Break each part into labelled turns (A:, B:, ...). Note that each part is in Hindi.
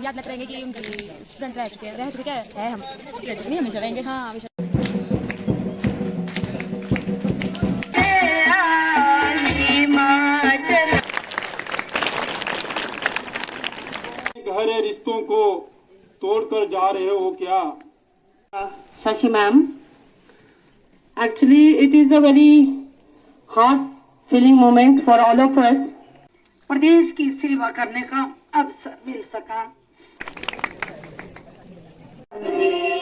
A: याद लगता रहेंगे कि उनकी स्टूडेंट रह चुके है हम नहीं हमेशा रहेंगे। हाँ हमेशा।
B: गहरे रिश्तों को तोड़कर जा रहे हो क्या?
C: Shashi ma'am, actually it is a very heart-filling moment for all of us. प्रदेश की सेवा करने का अवसर मिल सका।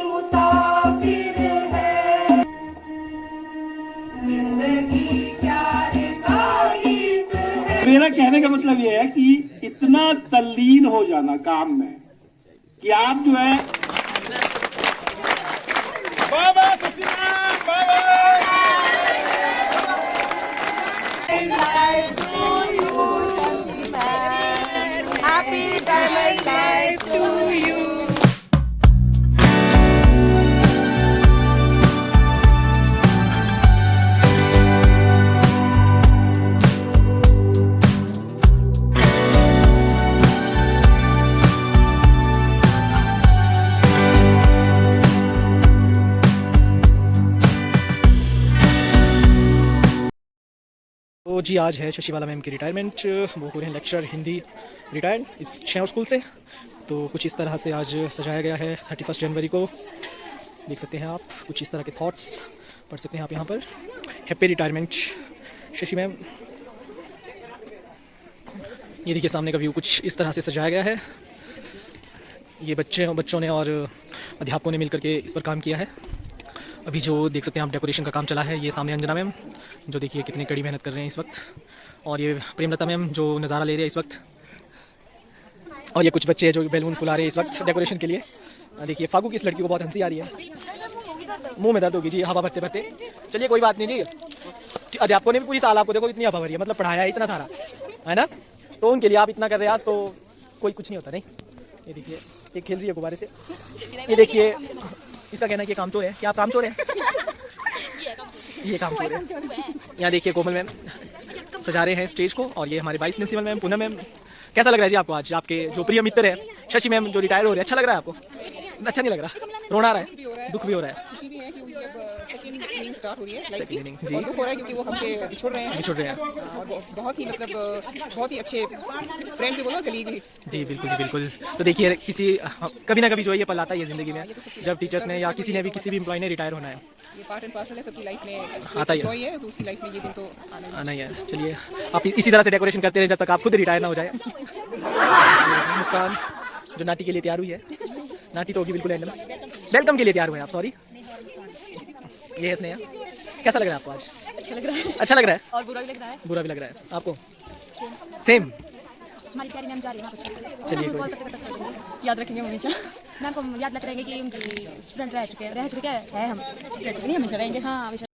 C: मुसाफिर है जिंदगी प्यार का गीत है।
B: मेरा कहने का मतलब ये है कि इतना तल्लीन हो जाना काम में कि आप जो है बाबा सचिदानंद बाबा
A: Happy retirement life to you.
D: तो जी आज है शशिबाला मैम की रिटायरमेंट। वो हो रहे हैं लेक्चरर हिंदी रिटायर्ड इस शेयर स्कूल से। तो कुछ इस तरह से आज सजाया गया है 31 जनवरी को। देख सकते हैं आप, कुछ इस तरह के थॉट्स पढ़ सकते हैं आप यहाँ पर। Happy retirement Shashi ma'am. ये देखिए सामने का व्यू कुछ इस तरह से सजाया गया है। ये बच्चों ने और अध्यापकों ने मिलकर के इस पर काम किया है। अभी जो देख सकते हैं आप डेकोरेशन का काम चला है। ये सामने अंजना मैम जो देखिए कितनी कड़ी मेहनत कर रहे हैं इस वक्त, और ये प्रेमलता मैम जो नज़ारा ले रहे हैं इस वक्त, और ये कुछ बच्चे जो बैलून फुला रहे हैं इस वक्त डेकोरेशन के लिए। देखिए फागू की इस लड़की को बहुत हंसी आ रही है, मुंह में दर्द होगी जी हवा भरते भरते। चलिए कोई बात नहीं जी, अध्यापकों ने भी पूरी साल आपको देखो इतनी हवा भरी है, मतलब पढ़ाया है इतना सारा है ना, तो उनके लिए आप इतना कर रहे हैं आज, तो कोई कुछ नहीं होता। नहीं ये देखिए एक खेल रही है गुब्बारे से। ये देखिए इसका कहना है कि काम चोर है। क्या आप काम चोर हैं? ये काम चोर है। यहाँ देखिए कोमल मैम सजा रहे हैं स्टेज को, और ये हमारे vice principal ma'am Poonam ma'am. कैसा लग रहा है जी आपको आज? आपके जो प्रिय मित्र है शशि मैम जो रिटायर हो रहे हैं, अच्छा लग रहा है आपको? अच्छा नहीं लग रहा? रोना आ रहा है, दुख भी हो रहा है।
E: खुशी भी है क्योंकि अब सेकंड इनिंग स्टार्ट हो रही है लाइफ की,
D: जी।
E: और दुख हो रहा है क्योंकि वो हमसे बिछुड़ रहे हैं। और बहुत ही मतलब बहुत ही अच्छे फ्रेंड भी बोलो, कलीग भी।
D: जी बिल्कुल जी बिल्कुल। तो देखिए किसी कभी ना कभी जो है ये पल आता है ये ज़िंदगी में, जब टीचर्स ने या किसी ने भी किसी भी एम्प्लॉय ने रिटायर होना है।
E: ये पार्ट एंड पार्सल है सबकी लाइफ में,
D: आता ही
E: है तो उसकी लाइफ में ये दिन तो
D: आना ही है। चलिए आप इसी तरह से डेकोरेशन करते रहे जब तक आप खुद रिटायर ना हो जाए। मुस्कान जो नाटी के लिए तैयार हुई है, नाटी तो होगी बिल्कुल एंड में, वेलकम के लिए तैयार हुए हैं आप। सॉरी ये है स्नेहा। कैसा लग रहा है आपको आज?
A: अच्छा लग रहा है।
D: अच्छा लग रहा है
A: और बुरा भी लग रहा है।
D: बुरा भी लग रहा है आपको? सेम।
A: हमारी प्यारी मैम जा रही है।
D: चलिए
A: याद रखेंगे हमेशा। मैम को याद लगता रहेंगे कि उनकी स्टूडेंट रह चुके है हम नहीं हमेशा रहेंगे। हाँ हमेशा।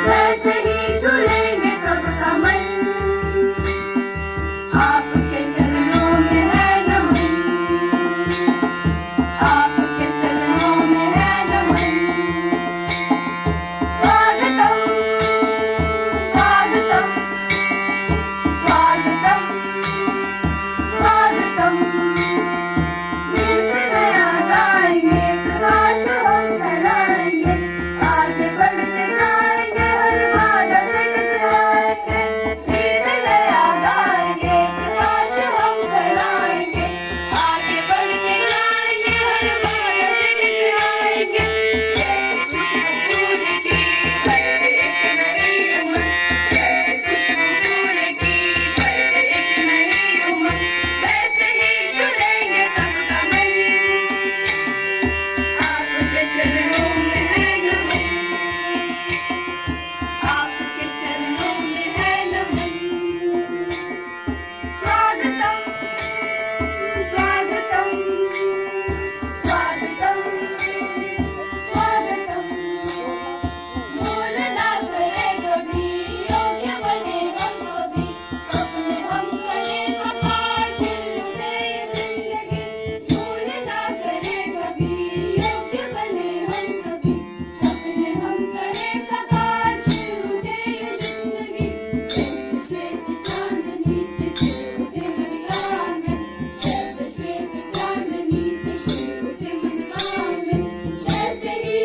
F: वैसे ही झूले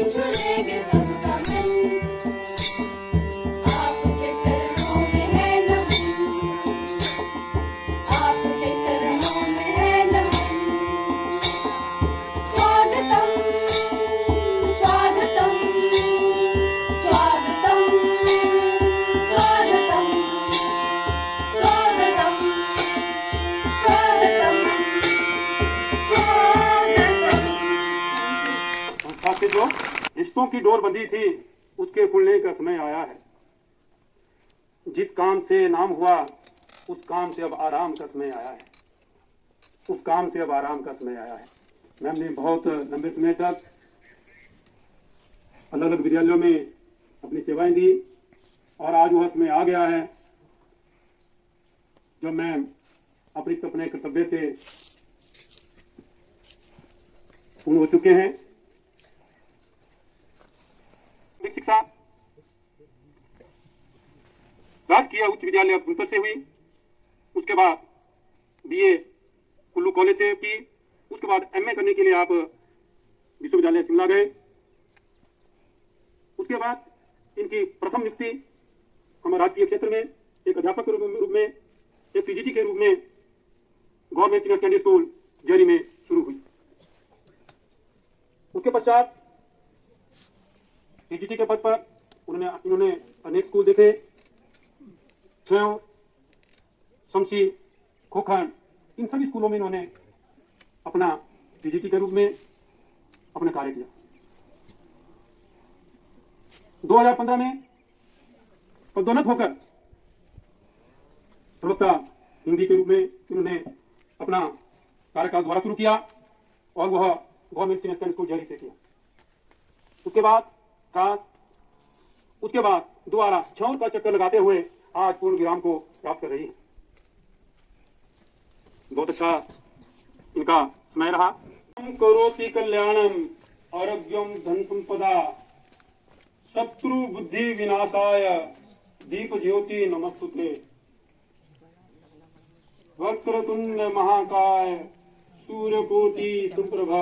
F: छुएंगे सबका मन, आपके चरणों में है नमन, आपके चरणों में है नमन। स्वागतम स्वागतम स्वागतम स्वागतम स्वागतम स्वागतम स्वागतम।
B: संस्था से जो रिश्तों की डोर बंधी थी उसके खुलने का समय आया है। जिस काम से नाम हुआ उस काम से अब आराम का समय आया है, उस काम से अब आराम का समय आया है। मैम ने बहुत लंबे समय तक अलग अलग विद्यालयों में अपनी सेवाएं दी और आज वह समय आ गया है जब मैम अपने कर्तव्य से पूर्ण हो चुके हैं। शिक्षा राजकीय उच्च विद्यालय गुंतर से हुई, उसके बाद बीए कुल्लू कॉलेज से की, उसके बाद एमए करने के लिए आप विश्वविद्यालय शिमला गए। उसके बाद इनकी प्रथम नियुक्ति हमारे राजकीय क्षेत्र में एक अध्यापक के रूप में, एक पीजीटी के रूप में गवर्नमेंट सीनियर सेकेंडरी स्कूल जरी में शुरू हुई। उसके पश्चात पीजीटी के पद पर इन्होंने अनेक स्कूल देखे, स्वयं, शमशी, खोखन, इन सभी स्कूलों में इन्होंने अपना पीजीटी के रूप में अपना कार्य किया। 2015 में पदोन्नत होकर प्रवक्ता हिंदी के रूप में इन्होंने अपना कार्यकाल दोबारा शुरू किया और वह गवर्नमेंट सीनियर सेकेंडरी स्कूल जरी से किया। उसके बाद दोबारा छौर का चक्कर लगाते हुए आज पूर्ण विराम को प्राप्त कर रही है। बहुत अच्छा इनका समय रहा। करोति कल्याणम आरोग्यम धन संपदा शत्रु बुद्धि विनाशाय दीप ज्योति नमस्तुते वक्रतुंड महाकाय सूर्यकोटि सुप्रभा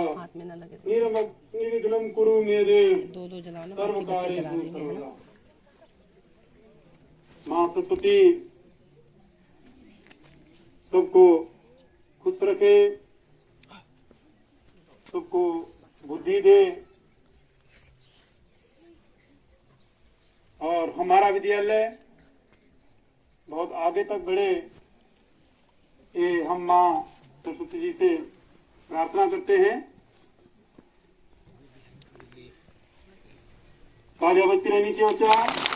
B: निर्विघ्नं कुरु मे देव सर्वकार्येषु सर्वदा। मां सरस्वती सबको खुश रखे, सबको बुद्धि दे और हमारा विद्यालय बहुत आगे तक बढ़े, ये हम मां सरस्वती जी से प्रार्थना करते हैं। कार्यावती रहनी चाहिए।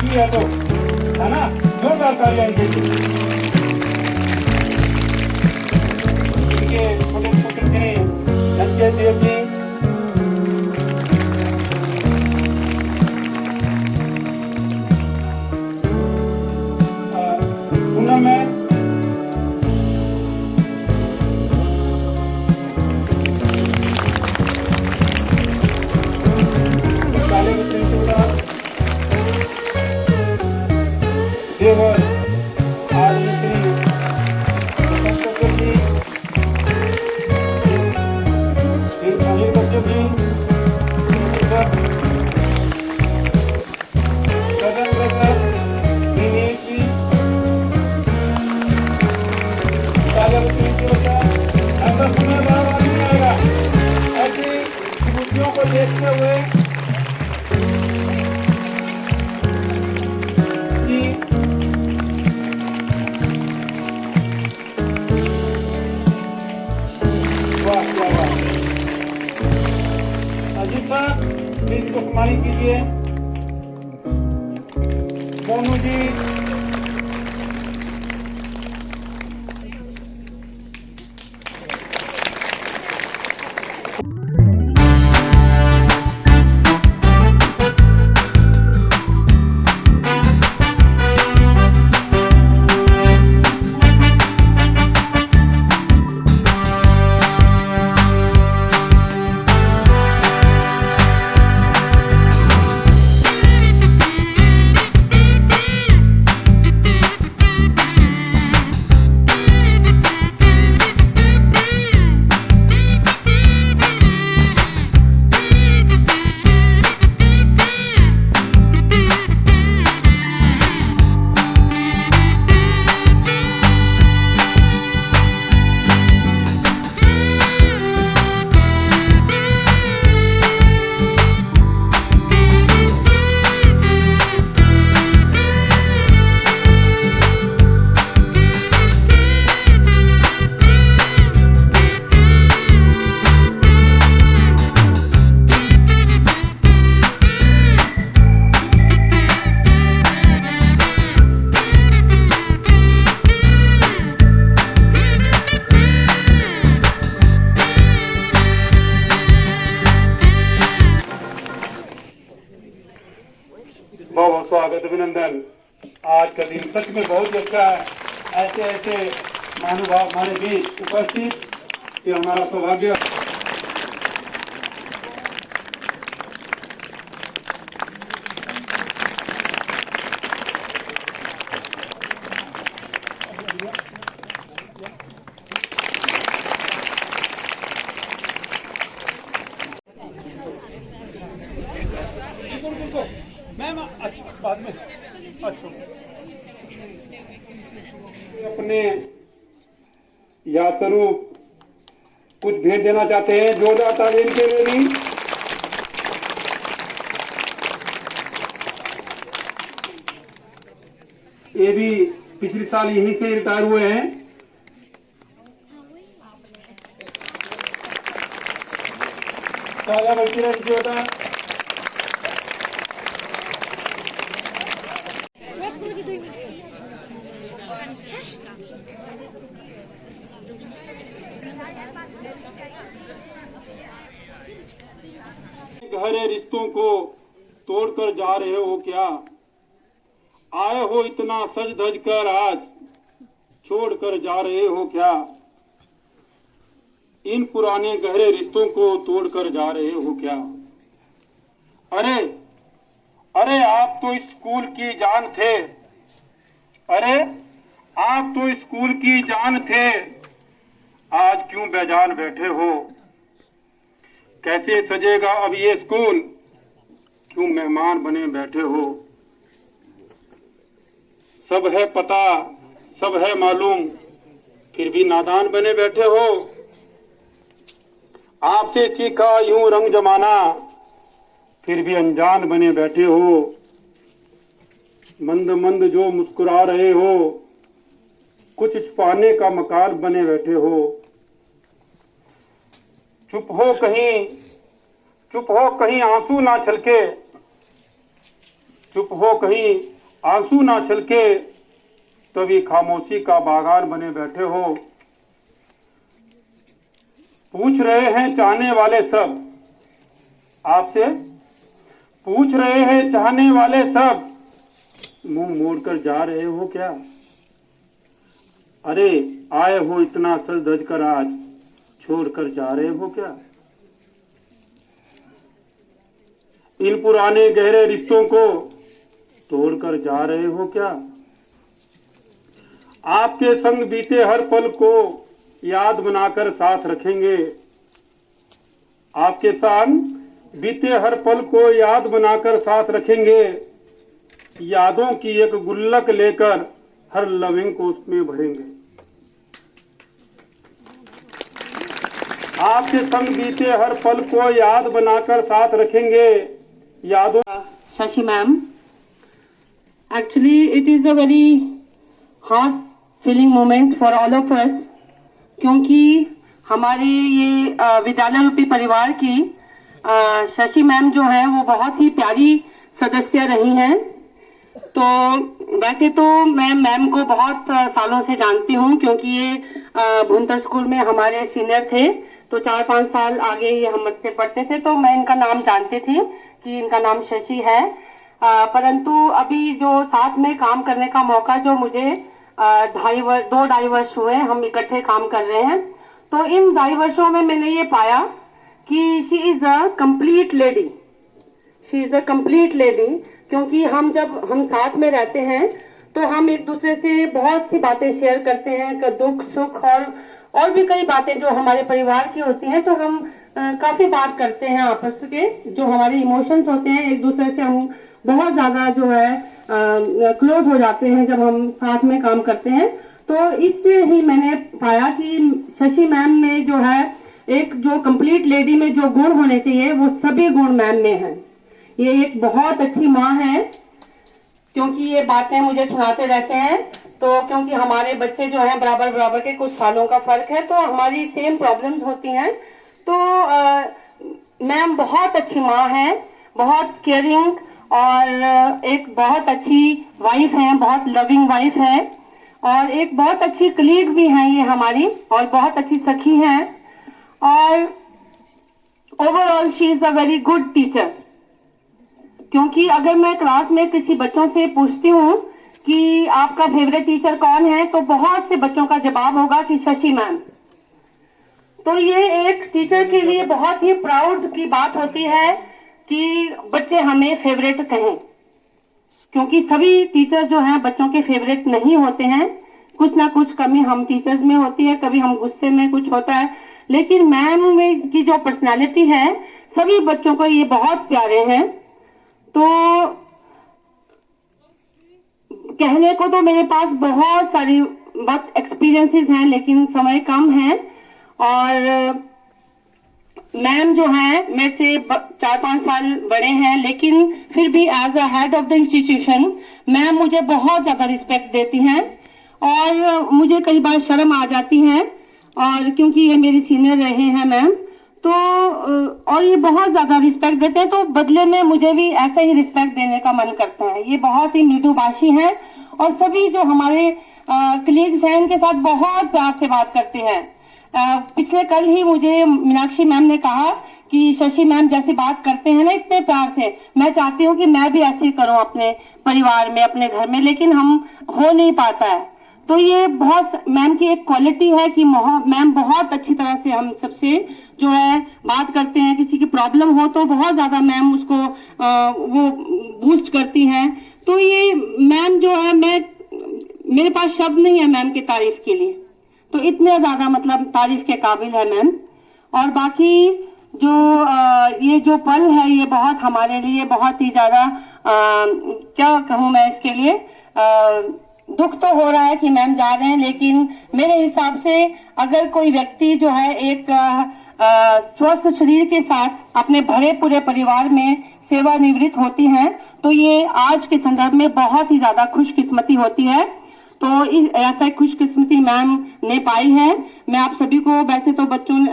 B: की है तो, है ना, जोरदार तालियां इनके लिए। इनके छोटे पुत्र श्री संजय देव जी, पूनम है, काले बच्चे देवर आदमी श्री जी, अनिल कश्यप जी, सदन ब्रदर दिनेश जी, काले बच्चे बच्चा ऐसा समय बार बार नहीं आएगा। ऐसी विभूतियों को देखते हुए अजीत सर प्लीज को कुमारी कीजिए। मोनू जी, बहुत स्वागत अभिनंदन। आज का दिन सच में बहुत अच्छा है। ऐसे ऐसे महानुभाव हमारे बीच उपस्थित, ये हमारा सौभाग्य। मैम अच्छा बाद में अच्छा अपने या स्वरूप कुछ भेज देना चाहते हैं। जोरदार तालियां इनके लिए भी। ये भी पिछले साल यहीं से रिटायर हुए हैं। तालियां बजती रहती जोरदार। गहरे रिश्तों को तोड़कर जा रहे हो क्या? आए हो इतना सज धज कर, आज छोड़कर जा रहे हो क्या? इन पुराने गहरे रिश्तों को तोड़कर जा रहे हो क्या? अरे अरे आप तो स्कूल की जान थे। अरे आप तो स्कूल की जान थे। आज क्यों बेजान बैठे हो? कैसे सजेगा अब ये स्कूल? क्यों मेहमान बने बैठे हो? सब है पता, सब है मालूम, फिर भी नादान बने बैठे हो। आपसे सीखा यूं रंग जमाना, फिर भी अनजान बने बैठे हो। मंद मंद जो मुस्कुरा रहे हो, कुछ छुपाने का मकाल बने बैठे हो। चुप हो कहीं आंसू ना छलके, चुप हो कहीं आंसू ना छलके तभी खामोशी का बागान बने बैठे हो। पूछ रहे हैं चाहने वाले सब आपसे, पूछ रहे हैं चाहने वाले सब, मुंह मोड़कर जा रहे हो क्या? अरे आए हो इतना सज धज कर, आज छोड़कर जा रहे हो क्या? इन पुराने गहरे रिश्तों को तोड़कर जा रहे हो क्या? आपके संग बीते हर पल को याद बनाकर साथ रखेंगे। आपके संग बीते हर पल को याद बनाकर साथ रखेंगे। यादों की एक गुल्लक लेकर हर लम्हे को उसमें भरेंगे। आपके संग बीते हर पल को याद बनाकर साथ रखेंगे। यादों
C: Shashi ma'am, actually it is a very heart feeling moment for all of us, क्योंकि हमारे ये विद्यालय रूपी परिवार की शशि मैम जो है वो बहुत ही प्यारी सदस्य रही हैं। तो वैसे तो मैं मैम को बहुत सालों से जानती हूँ, क्योंकि ये भुंतर स्कूल में हमारे सीनियर थे, तो 4-5 साल आगे ये हम मुझसे पढ़ते थे, तो मैं इनका नाम जानती थी कि इनका नाम शशि है। परंतु अभी जो साथ में काम करने का मौका जो मुझे 2-2.5 वर्ष हुए हम इकट्ठे काम कर रहे हैं, तो इन 2.5 वर्षों में मैंने ये पाया कि she is a complete lady, she is a complete lady. क्योंकि जब हम साथ में रहते हैं तो हम एक दूसरे से बहुत सी बातें शेयर करते हैं, दुख सुख और भी कई बातें जो हमारे परिवार की होती हैं, तो हम काफी बात करते हैं आपस के, जो हमारे इमोशंस होते हैं एक दूसरे से हम बहुत ज्यादा जो है क्लोज हो जाते हैं जब हम साथ में काम करते हैं। तो इससे ही मैंने पाया कि शशि मैम में जो है एक जो कंप्लीट लेडी में जो गुण होने चाहिए वो सभी गुण मैम में हैं। ये एक बहुत अच्छी माँ है, क्योंकि ये बातें मुझे सुनाते रहते हैं, तो क्योंकि हमारे बच्चे जो हैं बराबर के कुछ सालों का फर्क है, तो हमारी सेम प्रॉब्लम्स होती हैं। तो मैम बहुत अच्छी माँ है, बहुत केयरिंग और एक बहुत अच्छी वाइफ है, बहुत लविंग वाइफ है, और एक बहुत अच्छी कलीग भी हैं ये हमारी, और बहुत अच्छी सखी हैं, और overall she is a very good teacher. क्योंकि अगर मैं क्लास में किसी बच्चों से पूछती हूँ कि आपका फेवरेट टीचर कौन है, तो बहुत से बच्चों का जवाब होगा कि शशि मैम। तो ये एक टीचर के लिए बहुत ही प्राउड की बात होती है कि बच्चे हमें फेवरेट कहें, क्योंकि सभी टीचर जो हैं बच्चों के फेवरेट नहीं होते हैं। कुछ ना कुछ कमी हम टीचर्स में होती है, कभी हम गुस्से में कुछ होता है, लेकिन मैम में की जो पर्सनालिटी है सभी बच्चों को ये बहुत प्यारे हैं। तो कहने को तो मेरे पास बहुत सारी बात एक्सपीरियंसेस हैं, लेकिन समय कम है, और मैम जो है मेरे से 4-5 साल बड़े हैं, लेकिन फिर भी as a head of the institution ma'am मुझे बहुत ज्यादा रिस्पेक्ट देती हैं, और मुझे कई बार शर्म आ जाती है, और क्योंकि ये मेरी सीनियर रहे हैं मैम, तो और ये बहुत ज्यादा रिस्पेक्ट देते हैं, तो बदले में मुझे भी ऐसा ही रिस्पेक्ट देने का मन करता है। ये बहुत ही मृदुभाषी हैं, और सभी जो हमारे कलीग्स हैं उनके साथ बहुत प्यार से बात करते हैं। पिछले कल ही मुझे मीनाक्षी मैम ने कहा कि शशि मैम जैसे बात करते हैं ना इतने प्यार से, मैं चाहती हूँ कि मैं भी ऐसे ही करूँ अपने परिवार में, अपने घर में, लेकिन हम हो नहीं पाता है। तो ये बहुत मैम की एक क्वालिटी है कि मैम बहुत अच्छी तरह से हम सबसे जो है बात करते हैं। किसी की प्रॉब्लम हो तो बहुत ज्यादा मैम उसको वो बूस्ट करती हैं। तो ये मैम जो है, मेरे पास शब्द नहीं है मैम की तारीफ के लिए, तो इतने ज्यादा मतलब तारीफ के काबिल है मैम। और बाकी जो ये जो पल है ये बहुत हमारे लिए बहुत ही ज्यादा क्या कहूँ मैं इसके लिए, दुख तो हो रहा है कि मैम जा रहे हैं, लेकिन मेरे हिसाब से अगर कोई व्यक्ति जो है एक स्वस्थ शरीर के साथ अपने भरे पूरे परिवार में सेवानिवृत्त होती हैं, तो ये आज के संदर्भ में बहुत ही ज्यादा खुशकिस्मती होती है। तो ऐसा खुशकिस्मती मैम ने पाई है। मैं आप सभी को, वैसे तो बच्चों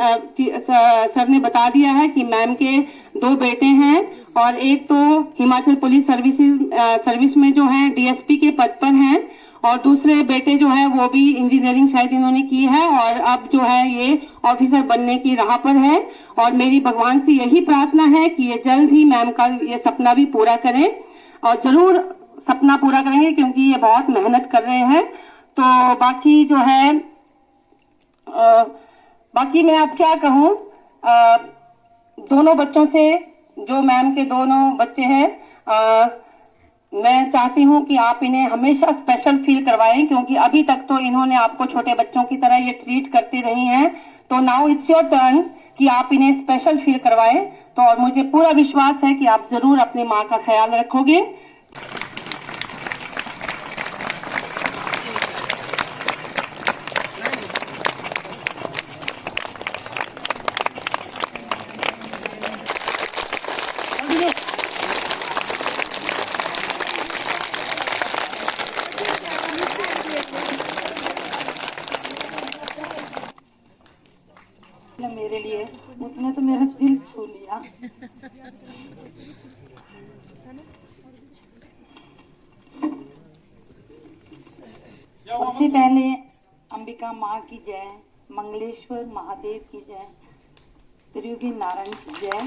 C: सर ने बता दिया है कि मैम के 2 बेटे हैं और एक तो हिमाचल पुलिस सर्विस में जो है डीएसपी के पद पर हैं और दूसरे बेटे जो है वो भी इंजीनियरिंग शायद इन्होंने की है और अब जो है ये ऑफिसर बनने की राह पर है। और मेरी भगवान से यही प्रार्थना है कि ये जल्द ही मैम का ये सपना भी पूरा करें और जरूर सपना पूरा करेंगे क्योंकि ये बहुत मेहनत कर रहे हैं। तो बाकी जो है बाकी मैं अब क्या कहूँ, दोनों बच्चों से, जो मैम के दोनों बच्चे हैं, मैं चाहती हूँ कि आप इन्हें हमेशा स्पेशल फील करवाएं क्योंकि अभी तक तो इन्होंने आपको छोटे बच्चों की तरह ये ट्रीट करती रही हैं। तो नाउ इट्स योर टर्न कि आप इन्हें स्पेशल फील करवाएं। तो और मुझे पूरा विश्वास है कि आप जरूर अपनी माँ का ख्याल रखोगे। मेरे लिए उसने तो मेरा दिल छू लिया। सबसे पहले अंबिका माँ की जय, मंगलेश्वर महादेव की जय, त्रियुगी नारायण की जय।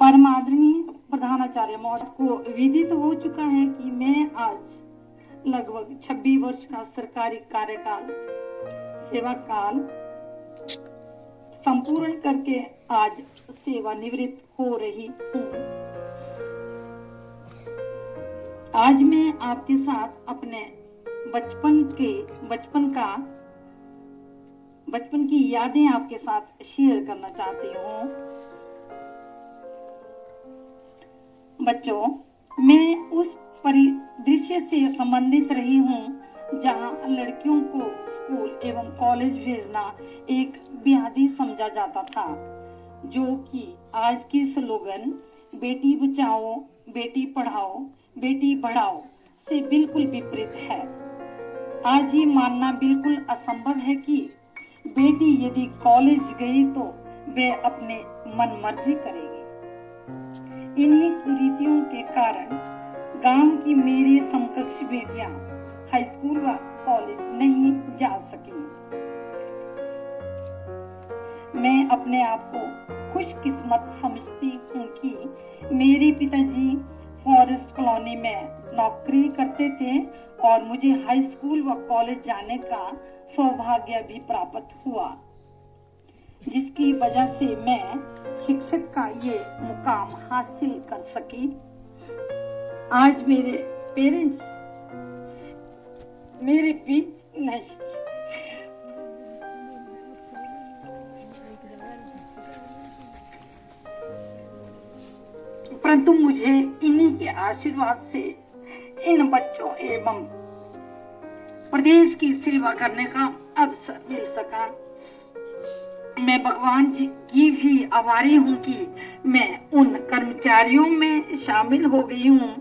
C: परमादरणीय प्रधानाचार्य महोदय को विदित हो चुका है कि मैं आज लगभग 26 वर्ष का सरकारी कार्यकाल सेवा काल संपूर्ण करके आज सेवानिवृत्त हो रही हूँ। आज मैं आपके साथ अपने बचपन की यादें आपके साथ शेयर करना चाहती हूँ। बच्चों, मैं उस परिदृश्य से संबंधित रही हूँ जहाँ लड़कियों को स्कूल एवं कॉलेज भेजना एक बेहदी समझा जाता था, जो कि आज की स्लोगन बेटी बचाओ, बेटी पढ़ाओ, बेटी बढ़ाओ से बिल्कुल विपरीत है। आज ये मानना बिल्कुल असंभव है कि बेटी यदि कॉलेज गई तो वे अपने मन मर्जी करेगी। इन्हीं कुरीतियों के कारण गांव की मेरी समकक्ष बेटियां हाई स्कूल व कॉलेज नहीं जा सकी। मैं अपने आप को खुशकिस्मत समझती हूँ कि मेरे पिताजी फॉरेस्ट कॉलोनी में नौकरी करते थे और मुझे हाई स्कूल व कॉलेज जाने का सौभाग्य भी प्राप्त हुआ, जिसकी वजह से मैं शिक्षक का ये मुकाम हासिल कर सकी। आज मेरे पेरेंट्स मेरे बीच नहीं, परंतु मुझे इन्हीं के आशीर्वाद से इन बच्चों एवं प्रदेश की सेवा करने का अवसर मिल सका। मैं भगवान जी की भी आभारी हूँ कि मैं उन कर्मचारियों में शामिल हो गई हूँ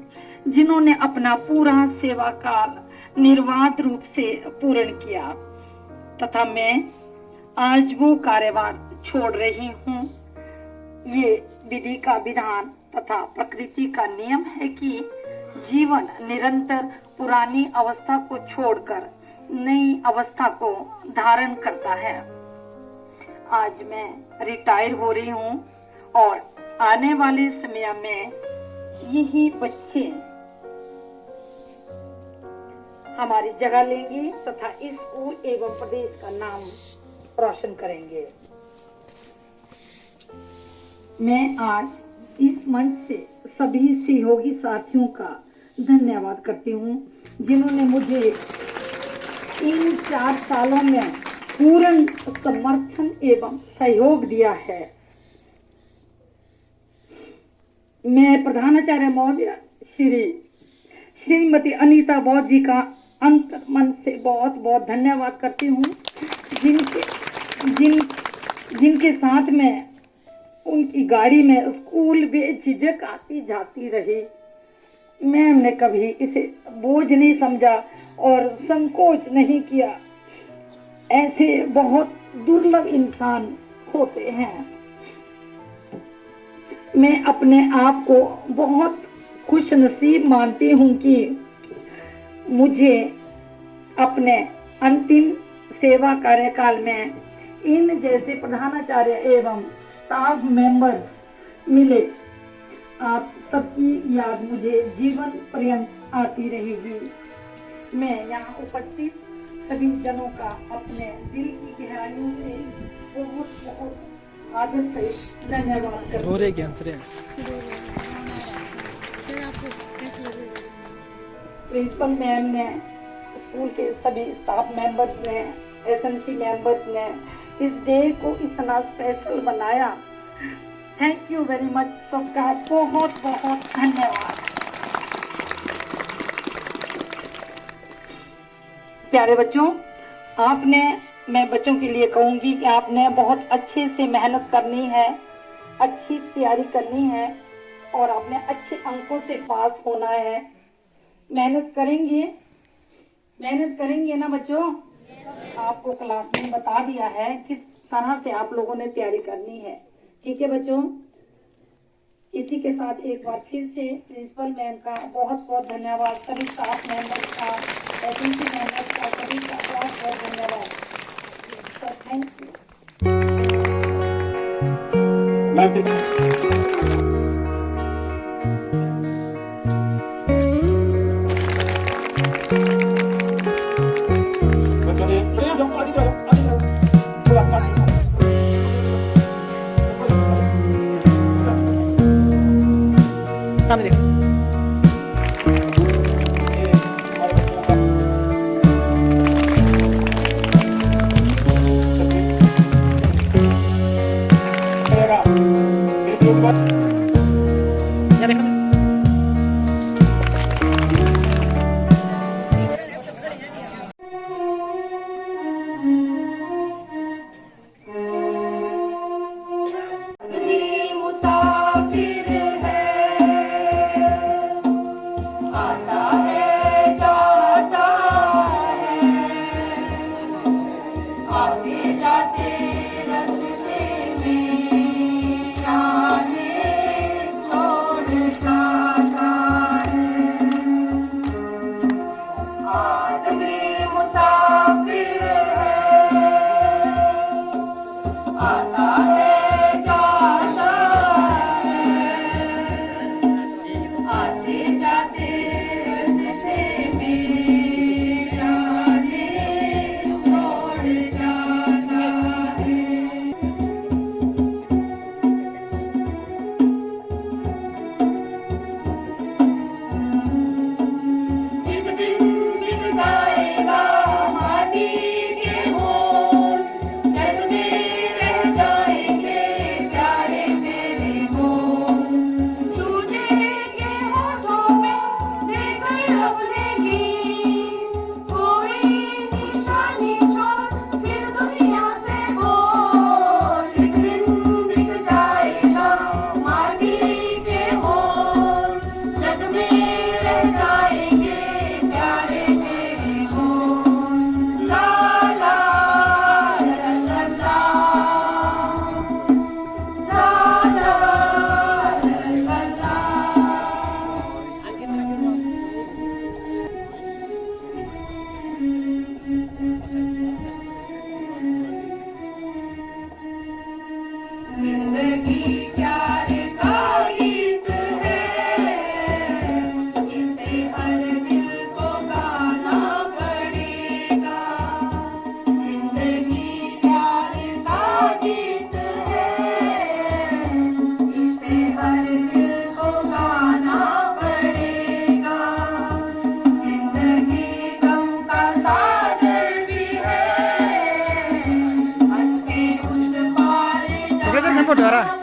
C: जिन्होंने अपना पूरा सेवा काल निर्बाध रूप से पूर्ण किया, तथा मैं आज वो कार्यभार छोड़ रही हूँ। ये विधि का विधान तथा प्रकृति का नियम है कि जीवन निरंतर पुरानी अवस्था को छोड़कर नई अवस्था को धारण करता है। आज मैं रिटायर हो रही हूँ और आने वाले समय में यही बच्चे हमारी जगह लेंगे तथा इस स्कूल एवं प्रदेश का नाम रोशन करेंगे। मैं आज इस मंच से सभी सहयोगी साथियों का धन्यवाद करती हूँ जिन्होंने मुझे इन 4 सालों में पूर्ण समर्थन एवं सहयोग दिया है। मैं प्रधानाचार्य महोदय श्रीमती अनीता बौद्ध जी का अंतर मन से बहुत बहुत धन्यवाद करती हूँ, जिनके साथ में उनकी गाड़ी में स्कूल बेझिझक आती जाती रही।
G: मैम ने कभी इसे बोझ नहीं समझा और संकोच नहीं किया। ऐसे बहुत दुर्लभ इंसान होते हैं। मैं अपने आप को बहुत खुश नसीब मानती हूँ कि मुझे अपने अंतिम सेवा कार्यकाल में इन जैसे प्रधानाचार्य एवं स्टाफ मेंबर्स मिले। आप सबकी याद मुझे जीवन पर्यंत आती रहेगी। मैं यहाँ उपस्थित सभी जनों का अपने दिल की गहराइयों से बहुत बहुत आदर से धन्यवाद करती हूँ।
D: क्या आंसर है?
G: प्रिंसिपल मैम ने, स्कूल के सभी स्टाफ मेंबर्स ने, एसएमसी मेंबर्स ने इस डे को इतना स्पेशल बनाया। थैंक यू वेरी मच, सबका बहुत बहुत धन्यवाद। प्यारे बच्चों, मैं बच्चों के लिए कहूंगी कि आपने बहुत अच्छे से मेहनत करनी है, अच्छी तैयारी करनी है और आपने अच्छे अंकों से पास होना है। मेहनत करेंगे ना बच्चों? आपको क्लास में बता दिया है किस तरह से आप लोगों ने तैयारी करनी है। ठीक है बच्चों? इसी के साथ एक बार फिर से प्रिंसिपल मैम का बहुत बहुत धन्यवाद, सभी स्टाफ मेंबर्स का, एसएमसी मेंबर्स का, सभी का बहुत बहुत धन्यवाद। Sir thank you.
D: सामने देखो। क्या देखो? फोटो आ रहा है।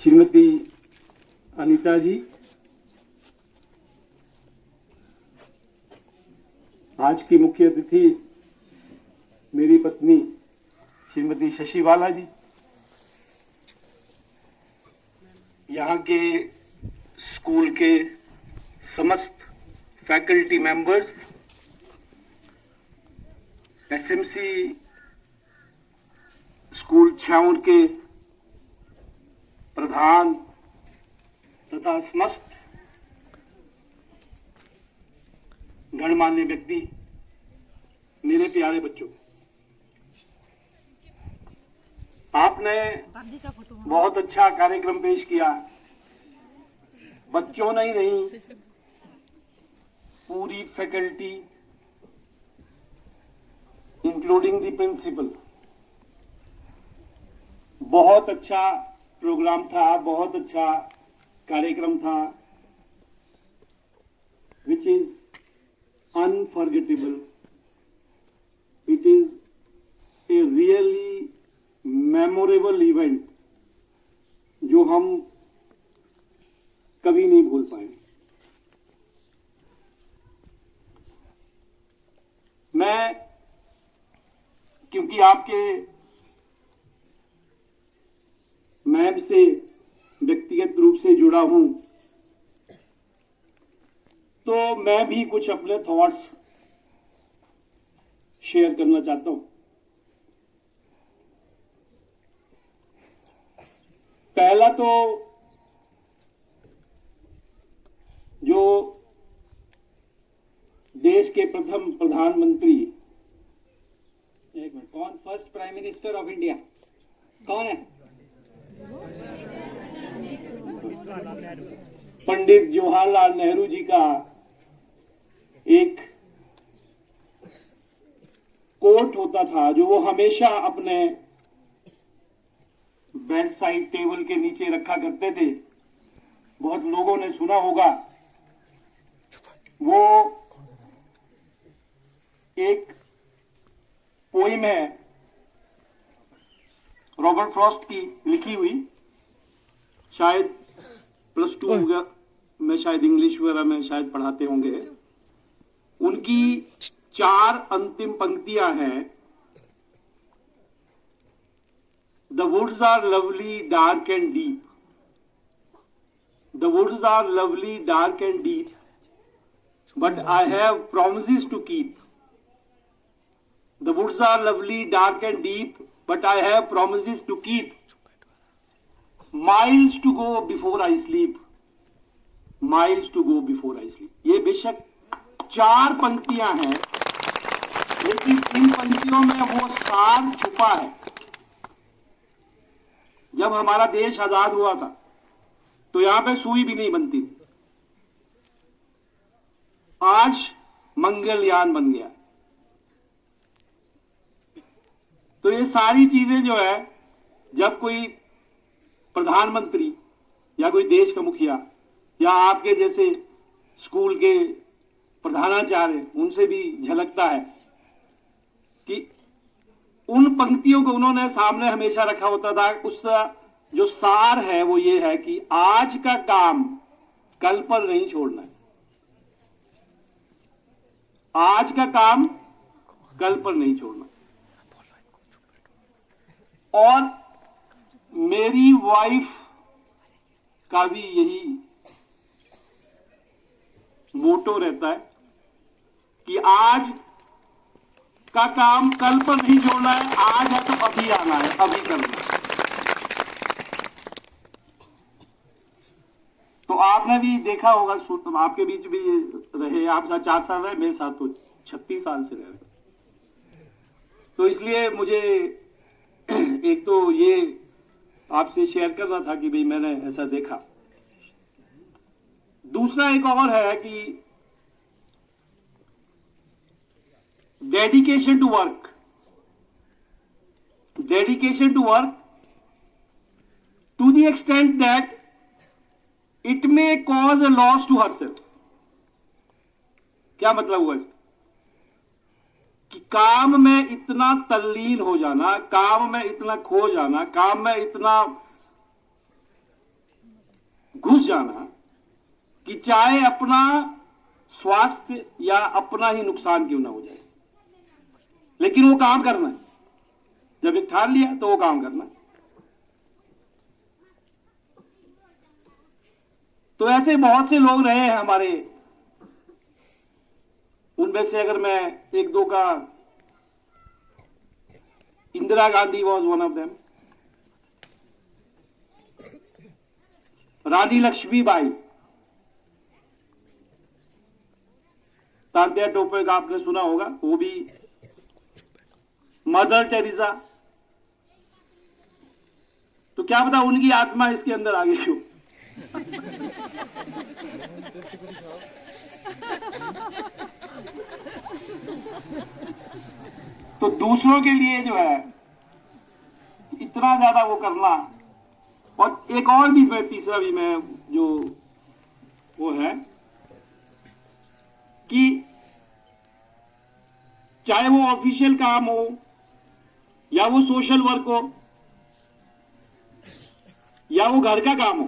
B: श्रीमती अनीता जी, आज की मुख्य अतिथि मेरी पत्नी श्रीमती शशि बाला जी, यहाँ के स्कूल के समस्त फैकल्टी मेंबर्स, एसएमसी स्कूल छाउर के प्रधान तथा समस्त गणमान्य व्यक्ति, मेरे प्यारे बच्चों, आपने बहुत अच्छा कार्यक्रम पेश किया। बच्चों ने ही नहीं, पूरी फैकल्टी इंक्लूडिंग द प्रिंसिपल, बहुत अच्छा प्रोग्राम था, बहुत अच्छा कार्यक्रम था, which is unforgettable. It is a really memorable event जो हम कभी नहीं भूल पाएंगे। मैं, क्योंकि आपके मैम से व्यक्तिगत रूप से जुड़ा हूं, तो मैं भी कुछ अपने थॉट्स शेयर करना चाहता हूं। पहला तो जो देश के प्रथम प्रधानमंत्री, एक मिनट, कौन first prime minister of India कौन है? पंडित जवाहरलाल नेहरू जी का एक कोट होता था जो वो हमेशा अपने बेड साइड टेबल के नीचे रखा करते थे। बहुत लोगों ने सुना होगा। वो एक पोइम है रॉबर्ट फ्रॉस्ट की लिखी हुई, शायद +2 में, शायद इंग्लिश वगैरह में शायद पढ़ाते होंगे। उनकी 4 अंतिम पंक्तियां हैं
H: The woods are lovely, dark and deep. The woods are lovely, dark and deep, but I have promises to keep. The woods are lovely, dark and deep, but I have promises to keep. Miles to go before I sleep. Miles to go before I sleep. ये बेशक 4 पंक्तियां हैं, लेकिन इन पंक्तियों में वो सार छुपा है। जब हमारा देश आजाद हुआ था तो यहां पे सुई भी नहीं बनती थी। आज मंगलयान बन गया। तो ये सारी चीजें जो है, जब कोई प्रधानमंत्री या कोई देश का मुखिया या आपके जैसे स्कूल के प्रधानाचार्य, उनसे भी झलकता है कि उन पंक्तियों को उन्होंने सामने हमेशा रखा होता था। उसका जो सार है वो ये है कि आज का काम कल पर नहीं छोड़ना है। आज का काम कल पर नहीं छोड़ना। और मेरी वाइफ का भी यही मोटो रहता है कि आज का काम कल पर नहीं छोड़ना है, आज है तो अभी आना है, अभी करना है। तो आपने भी देखा होगा, आपके बीच भी रहे, आप साथ 4 साल रहे, मेरे साथ तो 36 साल से रहे। तो इसलिए मुझे एक तो ये आपसे शेयर करना था कि भाई मैंने ऐसा देखा। दूसरा एक और है कि dedication to work, dedication to work to the extent that it may cause a loss to herself. क्या मतलब हुआ इसका? कि काम में इतना तल्लीन हो जाना, काम में इतना खो जाना, काम में इतना घुस जाना कि चाहे अपना स्वास्थ्य या अपना ही नुकसान क्यों ना हो जाए, लेकिन वो काम करना है। जब एक ठान लिया तो वो काम करना है। तो ऐसे बहुत से लोग रहे हैं हमारे। उनमें से अगर मैं 1-2 का, Indira Gandhi was one of them, Rani Lakshmibai, Tatya Tope का आपने सुना होगा, वो भी, मदर टेरेसा। तो क्या पता उनकी आत्मा इसके अंदर आगे क्यों। तो दूसरों के लिए जो है इतना ज्यादा वो करना। और एक और भी मैं, तीसरा भी मैं, जो वो है कि चाहे वो ऑफिशियल काम हो या वो सोशल वर्क हो या वो घर का काम हो,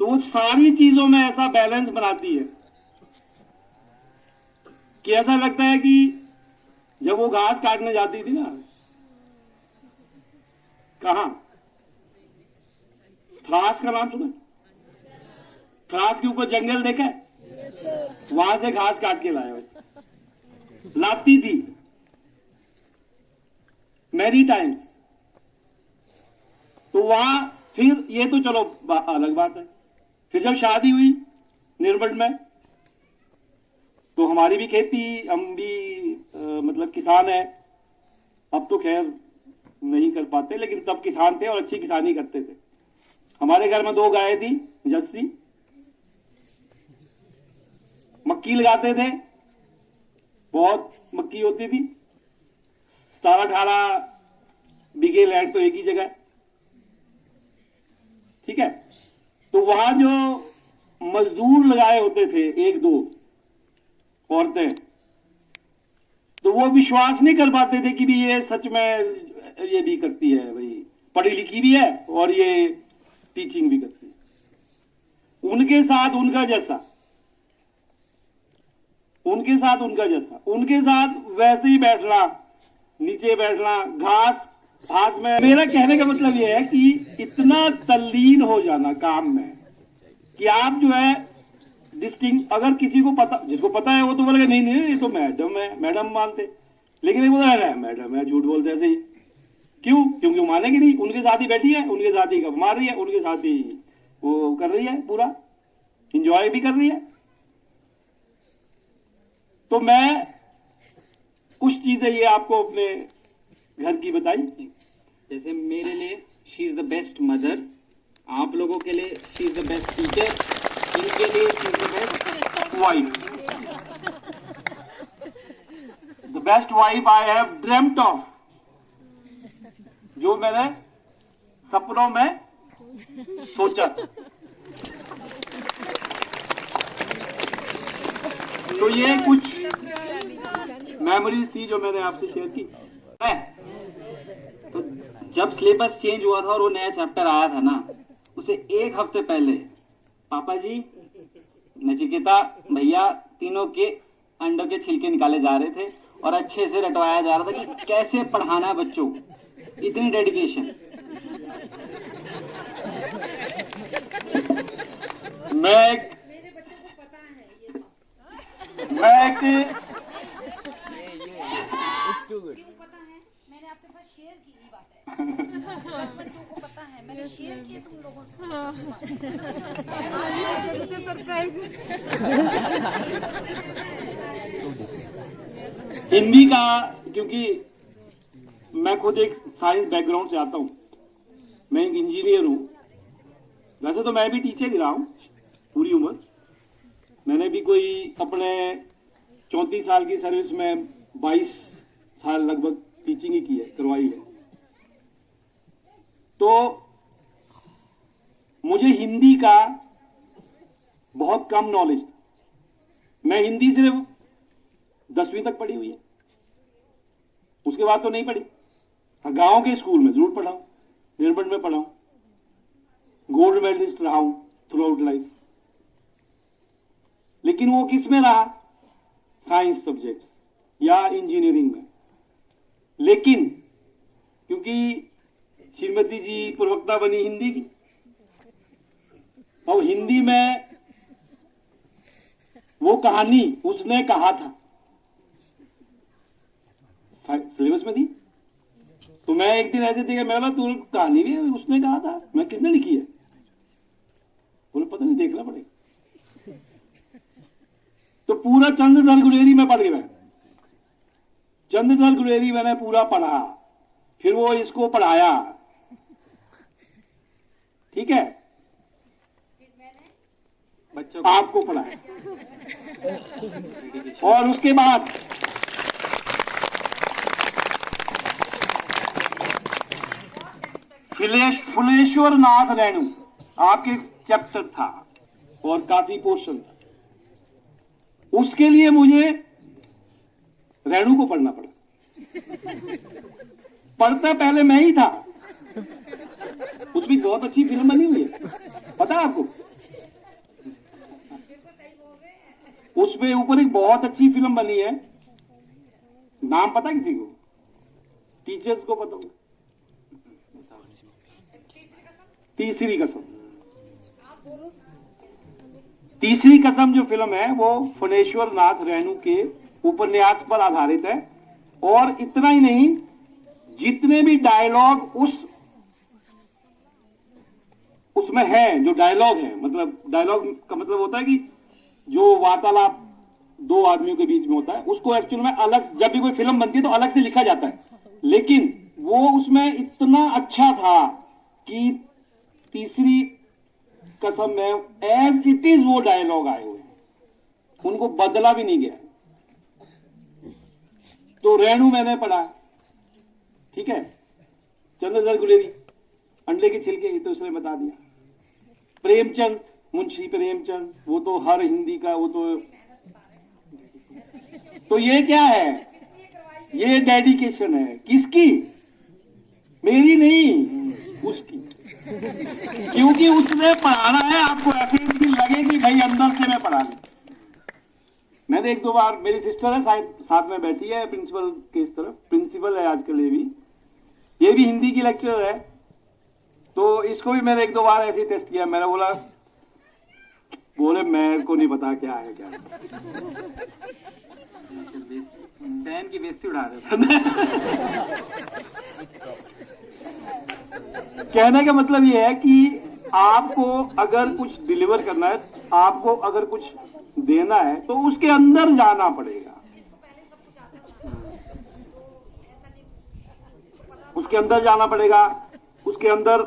H: तो वो सारी चीजों में ऐसा बैलेंस बनाती है कि ऐसा लगता है कि जब वो घास काटने जाती थी ना, कहां, थ्रास का नाम सुना? थ्रास के ऊपर जंगल देखा है? वहां से घास काट के लाती थी मैनी टाइम्स। तो वहां फिर ये तो चलो अलग बात है। फिर जब शादी हुई निर्मल में, तो हमारी भी खेती, हम भी मतलब किसान है। अब तो खैर नहीं कर पाते, लेकिन तब किसान थे और अच्छी किसानी करते थे। हमारे घर में 2 गायें थी, जस्सी, मक्की लगाते थे, बहुत मक्की होती थी। 17-18 बीघे लैंड तो एक ही जगह, ठीक है। तो वहां जो मजदूर लगाए होते थे 1-2 औरतें, तो वो विश्वास नहीं कर पाते थे कि भी ये सच में ये भी करती है, भाई पढ़ी लिखी भी है और ये टीचिंग भी करती है। उनके साथ उनका जैसा, उनके साथ उनका जैसा, उनके साथ वैसे ही बैठना, नीचे बैठना, घास हाथ में। मेरा कहने का मतलब यह है कि इतना तल्लीन हो जाना काम में कि आप जो है डिस्टिंग, अगर किसी को पता, जिसको पता है वो तो बोलेगा नहीं नहीं ये तो मैडम है, मैडम मानते, लेकिन ये बोला है मैडम है, झूठ बोलते ऐसे ही। क्यों? क्योंकि वो मानेगी नहीं, उनके साथ ही बैठी है, उनके साथ ही कब मार रही है, उनके साथ ही वो कर रही है, पूरा इंजॉय भी कर रही है। तो मैं कुछ चीजें ये आपको अपने घर की बताई।
I: जैसे मेरे लिए she is the best mother, आप लोगों के लिए she is the best teacher, इनके लिए she is the best
H: wife, the best wife I have dreamed of, जो मैंने सपनों में सोचा। तो ये कुछ मेमोरीज थी जो मैंने आपसे शेयर की।
I: तो जब सिलेबस चेंज हुआ था और वो नया चैप्टर आया था ना, उसे एक हफ्ते पहले पापा जी, नचिकेता भैया तीनों के अंडों के छिलके निकाले जा रहे थे और अच्छे से रटवाया जा रहा था कि कैसे पढ़ाना है बच्चों को, इतनी डेडिकेशन।
H: मैं एक
J: मैंने आपके साथ शेयर की ये बात है, हस्बैंड को पता है, मैंने शेयर की तुम लोगों
H: से। हिंदी का, क्योंकि मैं खुद एक साइंस बैकग्राउंड से आता हूं, मैं एक इंजीनियर हूं। वैसे तो मैं भी टीचर ही रहा हूं पूरी उम्र। मैंने भी कोई अपने 34 साल की सर्विस में 22 साल लगभग टीचिंग ही की है, करवाई है। तो मुझे हिंदी का बहुत कम नॉलेज था। मैं हिंदी सिर्फ 10वीं तक पढ़ी हुई है, उसके बाद तो नहीं पढ़ी। गांव के स्कूल में जरूर पढ़ा हूं, निर्बंध में पढ़ा हूं, गोल्ड मेडलिस्ट रहा हूं थ्रू आउट लाइफ। लेकिन वो किस में रहा? साइंस सब्जेक्ट्स या इंजीनियरिंग में। लेकिन क्योंकि श्रीमती जी प्रवक्ता बनी हिंदी की, और हिंदी में वो कहानी उसने कहा था, सिलेबस में थी। तो मैं एक दिन ऐसे थे, मैं बोला तू कहानी भी उसने कहा था, मैं किसने लिखी है? बोले पता नहीं, देखना पड़ेगा। तो पूरा चंद्रधर गुलेरी में पढ़ गया। चंद्रधर गुलेरी मैंने पूरा पढ़ा, फिर वो इसको पढ़ाया, ठीक है,
I: बच्चों
H: आपको पढ़ाया। और उसके बाद फुलेश्वर नाथ रेणु आपके चैप्टर था और काफी पोर्शन था, उसके लिए मुझे रेणु को पढ़ना पड़ा। पढ़ता पहले मैं ही था। उसमें बहुत अच्छी फिल्म बनी हुई है, पता है आपको? उसमें ऊपर एक बहुत अच्छी फिल्म बनी है, नाम पता किसी को? टीचर्स को पता होगा। तीसरी कसम। तीसरी कसम जो फिल्म है वो फुलेश्वर नाथ रेणु के उपन्यास पर आधारित है। और इतना ही नहीं, जितने भी डायलॉग उसमें है, जो डायलॉग है, मतलब डायलॉग का मतलब होता है कि जो वार्तालाप दो आदमियों के बीच में होता है, उसको एक्चुअल में अलग, जब भी कोई फिल्म बनती है तो अलग से लिखा जाता है। लेकिन वो उसमें इतना अच्छा था कि तीसरी कसम में एज इट इज वो डायलॉग आए हुए, उनको बदला भी नहीं गया। तो रेणु मैंने पढ़ा, ठीक है। चंद्रधर गुलेरी, अंडे के छिलके, तो उसने बता दिया। प्रेमचंद, मुंशी प्रेमचंद, वो तो हर हिंदी का, वो तो ये क्या है? ये डेडिकेशन है। किसकी? मेरी नहीं, उसकी। क्योंकि उसने पढ़ाना है, आपको ऐसे लगे कि भाई अंदर से मैं पढ़ा लूं। मैंने एक दो बार, मेरी सिस्टर है साथ में बैठी है प्रिंसिपल के इस तरफ, प्रिंसिपल है आजकल, ये भी हिंदी की लेक्चरर है, तो इसको भी मैंने एक दो बार ऐसे ही टेस्ट किया। मैंने बोले मेरे को नहीं पता क्या है क्या।
I: बहन की बेइज्जती उड़ा रहे थे।
H: कहने का मतलब ये है कि आपको अगर कुछ डिलीवर करना है, आपको अगर कुछ देना है, तो उसके अंदर जाना पड़ेगा। उसके अंदर जाना पड़ेगा। उसके अंदर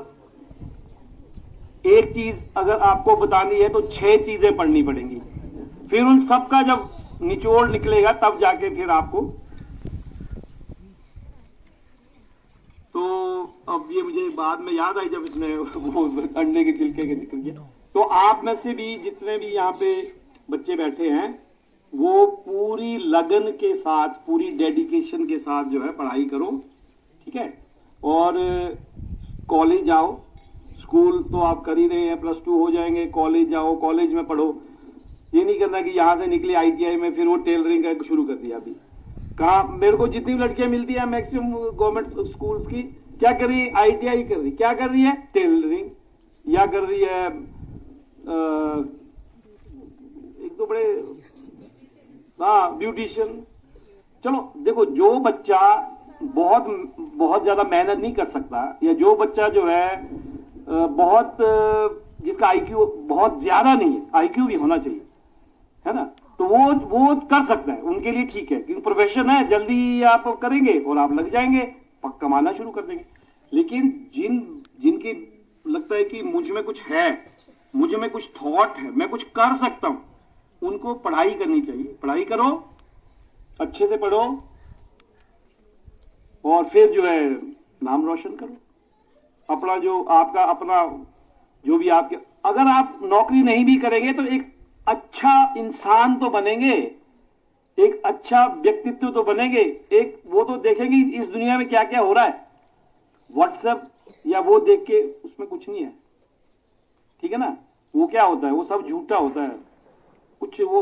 H: एक चीज अगर आपको बतानी है तो 6 चीजें पढ़नी पड़ेंगी। फिर उन सब का जब निचोड़ निकलेगा तब जाके फिर आपको। तो अब ये मुझे बाद में याद आई जब इसने वो अंडे के छिलके के निकल गया। तो आप में से भी जितने भी यहाँ पे बच्चे बैठे हैं, वो पूरी लगन के साथ, पूरी डेडिकेशन के साथ जो है पढ़ाई करो, ठीक है। और कॉलेज जाओ, स्कूल तो आप कर ही रहे हैं, +2 हो जाएंगे, कॉलेज जाओ, कॉलेज में पढ़ो। ये नहीं करना कि यहाँ से निकले ITI में फिर वो टेलरिंग का शुरू कर दिया। अभी कहाँ मेरे को जितनी भी लड़कियां मिलती है मैक्सिमम गवर्नमेंट स्कूल्स की, क्या कर रही है? ITI कर रही, क्या कर रही है? टेलरिंग, या कर रही है एक तो बड़े ब्यूटिशियन। चलो देखो, जो बच्चा बहुत ज्यादा मेहनत नहीं कर सकता, या जो बच्चा जो है बहुत जिसका IQ बहुत ज्यादा नहीं है, IQ भी होना चाहिए, है ना, तो वो कर सकता है, उनके लिए ठीक है, क्योंकि प्रोफेशन है, जल्दी आप करेंगे और आप लग जाएंगे, कमाना शुरू कर देंगे। लेकिन जिनकी लगता है कि मुझ में कुछ है, मुझ में कुछ थॉट है, मैं कुछ कर सकता हूं, उनको पढ़ाई करनी चाहिए। पढ़ाई करो, अच्छे से पढ़ो, और फिर जो है नाम रोशन करो अपना, जो आपका अपना जो भी आपके। अगर आप नौकरी नहीं भी करेंगे तो एक अच्छा इंसान तो बनेंगे, एक अच्छा व्यक्तित्व तो बनेंगे, एक वो तो देखेंगे इस दुनिया में क्या क्या हो रहा है। व्हाट्सएप या वो देख के उसमें कुछ नहीं है, ठीक है ना, वो क्या होता है, वो सब झूठा होता है, कुछ वो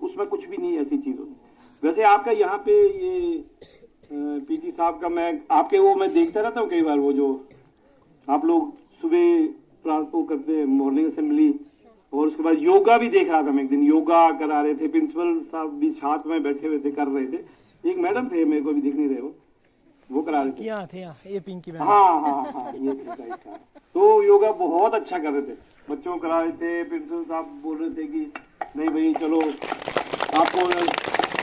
H: उसमें कुछ भी नहीं ऐसी चीज होती। वैसे आपका यहाँ पे ये PT साहब का मैं देखता रहता हूँ कई बार, वो जो आप लोग सुबह प्रार्थना करते हैं, मॉर्निंग असेंबली, और उसके बाद योगा भी देख रहा था मैं एक दिन, योगा करा रहे थे, प्रिंसिपल साहब भी साथ में बैठे हुए थे, कर रहे थे। एक मैडम थे, मेरे को भी दिख नहीं रहे, वो करा रहे थे। यहाँ थे, ये पिंकी मैडम। हाँ, ये था। तो योगा बहुत अच्छा कर रहे थे, बच्चों को करा रहे थे। प्रिंसिपल साहब बोल रहे थे कि नहीं भाई चलो, आपको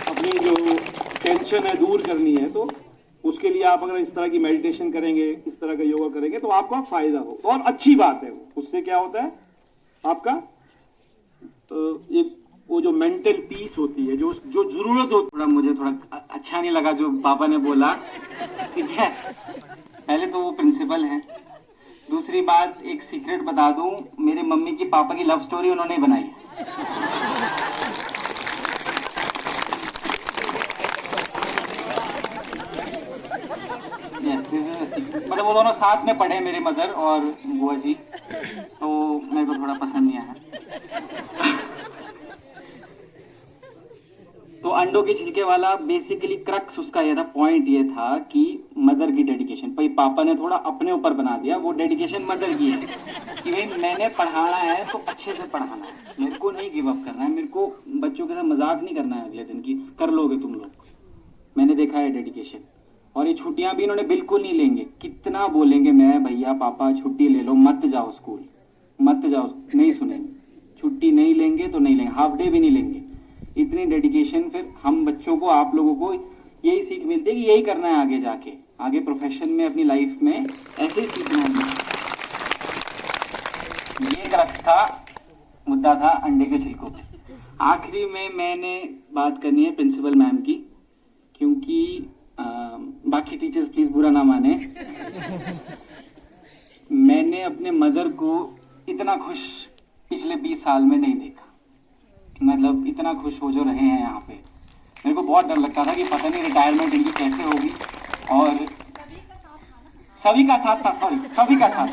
H: अपनी जो टेंशन है दूर करनी है, तो उसके लिए आप अगर इस तरह की मेडिटेशन करेंगे, इस तरह का योगा करेंगे, तो आपको फायदा हो, और अच्छी बात है। उससे क्या होता है, आपका एक वो जो मेंटल पीस होती है, जो जरूरत हो।
I: मुझे थोड़ा अच्छा नहीं लगा जो पापा ने बोला, ठीक है। पहले तो वो प्रिंसिपल हैं, दूसरी बात एक सीक्रेट बता दूं, मेरे मम्मी की पापा की लव स्टोरी उन्होंने ही बनाई है। मतलब वो दोनों साथ में पढ़े, मेरे मदर और बुआ जी, तो मेरे को थोड़ा पसंद नहीं आया। तो अंडों के छिलके वाला बेसिकली क्रक्स उसका ये था, पॉइंट ये था कि मदर की डेडिकेशन। भाई पापा ने थोड़ा अपने ऊपर बना दिया, वो डेडिकेशन मदर की है कि भाई मैंने पढ़ाना है तो अच्छे से पढ़ाना है, मेरे को नहीं गिव अप करना है, मेरे को बच्चों के साथ मजाक नहीं करना है अगले दिन की कर लोगे तुम लोग। मैंने देखा है डेडिकेशन। और ये छुट्टियां भी इन्होंने बिल्कुल नहीं लेंगे, कितना बोलेंगे मैं भैया पापा छुट्टी ले लो, मत जाओ स्कूल, मत जाओ, नहीं सुनेंगे, छुट्टी नहीं लेंगे तो नहीं लेंगे, हाफ डे भी नहीं लेंगे। इतनी डेडिकेशन। फिर हम बच्चों को, आप लोगों को यही सीख मिलती है कि यही करना है आगे जाके, आगे प्रोफेशन में, अपनी लाइफ में ऐसे ही सीखना है। ये क्रक्स था, मुद्दा था अंडे के छिलकों पे। आखिरी में मैंने बात करनी है प्रिंसिपल मैम की, क्योंकि बाकी टीचर्स प्लीज बुरा ना माने। मैंने अपने मदर को इतना खुश पिछले 20 साल में नहीं देखा, मतलब इतना खुश हो जो रहे हैं यहाँ पे। मेरे को बहुत डर लगता था कि पता नहीं रिटायरमेंट इनकी कैसे होगी, और सभी का साथ था, सॉरी सभी का साथ।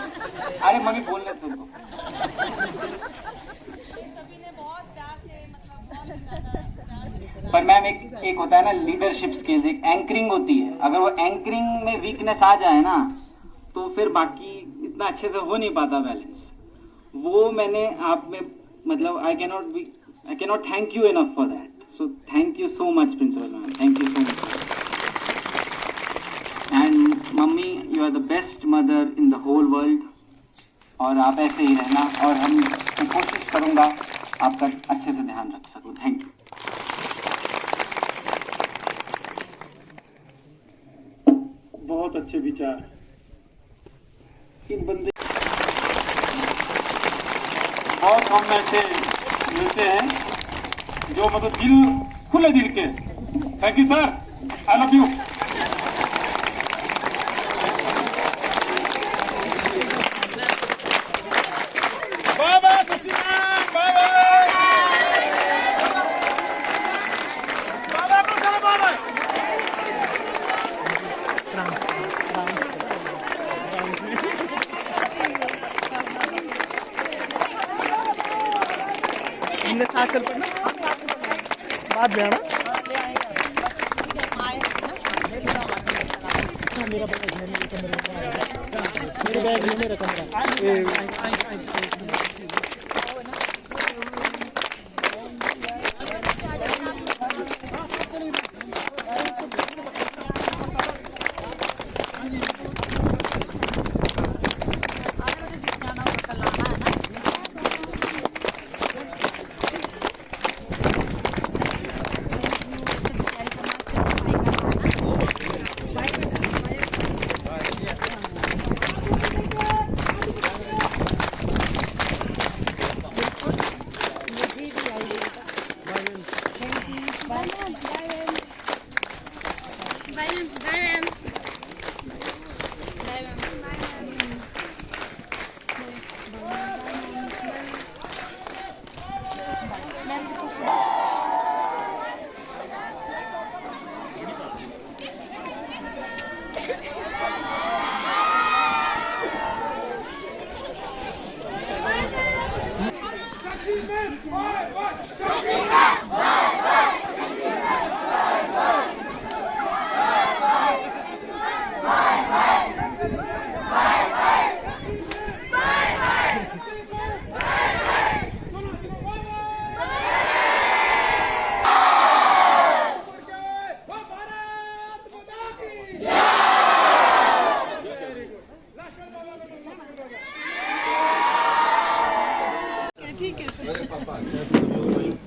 I: अरे मम्मी बोलने तो
J: सभी ने बहुत प्यार से, मतलब बहुत ज्यादा
I: पर मैम एक होता है ना लीडरशिप स्किल्स, एक एंकरिंग होती है। अगर वो एंकरिंग में वीकनेस आ जाए ना तो फिर बाकी इतना अच्छे से हो नहीं पाता बैलेंस। वो मैंने आप में मतलब I can not thank you enough for that. So thank you so much principal ma'am, thank you so much. And mummy, you are the best mother in the whole world, और आप ऐसे ही रहना, और मैं कोशिश करूंगा आपका अच्छे से ध्यान रख सकूं। Thank you.
B: बहुत अच्छे विचार इन बंदे बहुत हम ऐसे मिलते हैं जो मतलब दिल खुले दिल के। Thank you sir, I love you.
D: साथ चल पड़ना, बाद में आना। मेरा बैग है, मेरे बैग में मेरा कमरा।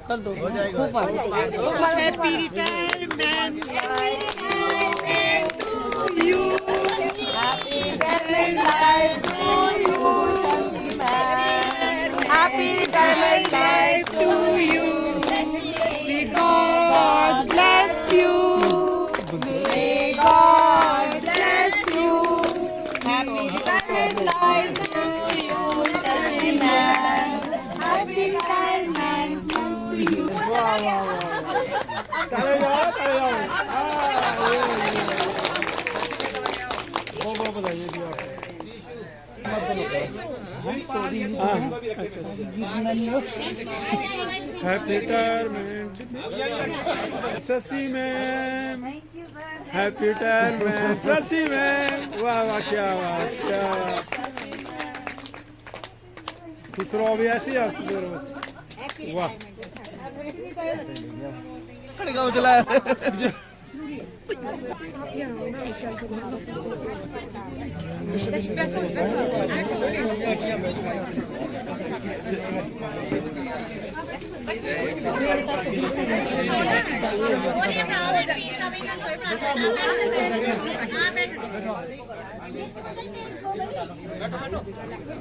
D: कर दो, हो जाएगा। Happy retirement to you, happy retirement life to you, may God bless you, may God bless you, happy retirement life to you Shashi ma'am, happy retirement to you. वाह वाह वाह, चले जाओ चले जाओ। बहुत बधाई दिया happy retirement Shashi ma'am, happy retirement Shashi ma'am. वाह वाह, क्या बात, क्या खुश रहो भी ऐसे हंसते रहो। वाह, गाँव चला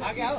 D: आगे आओ।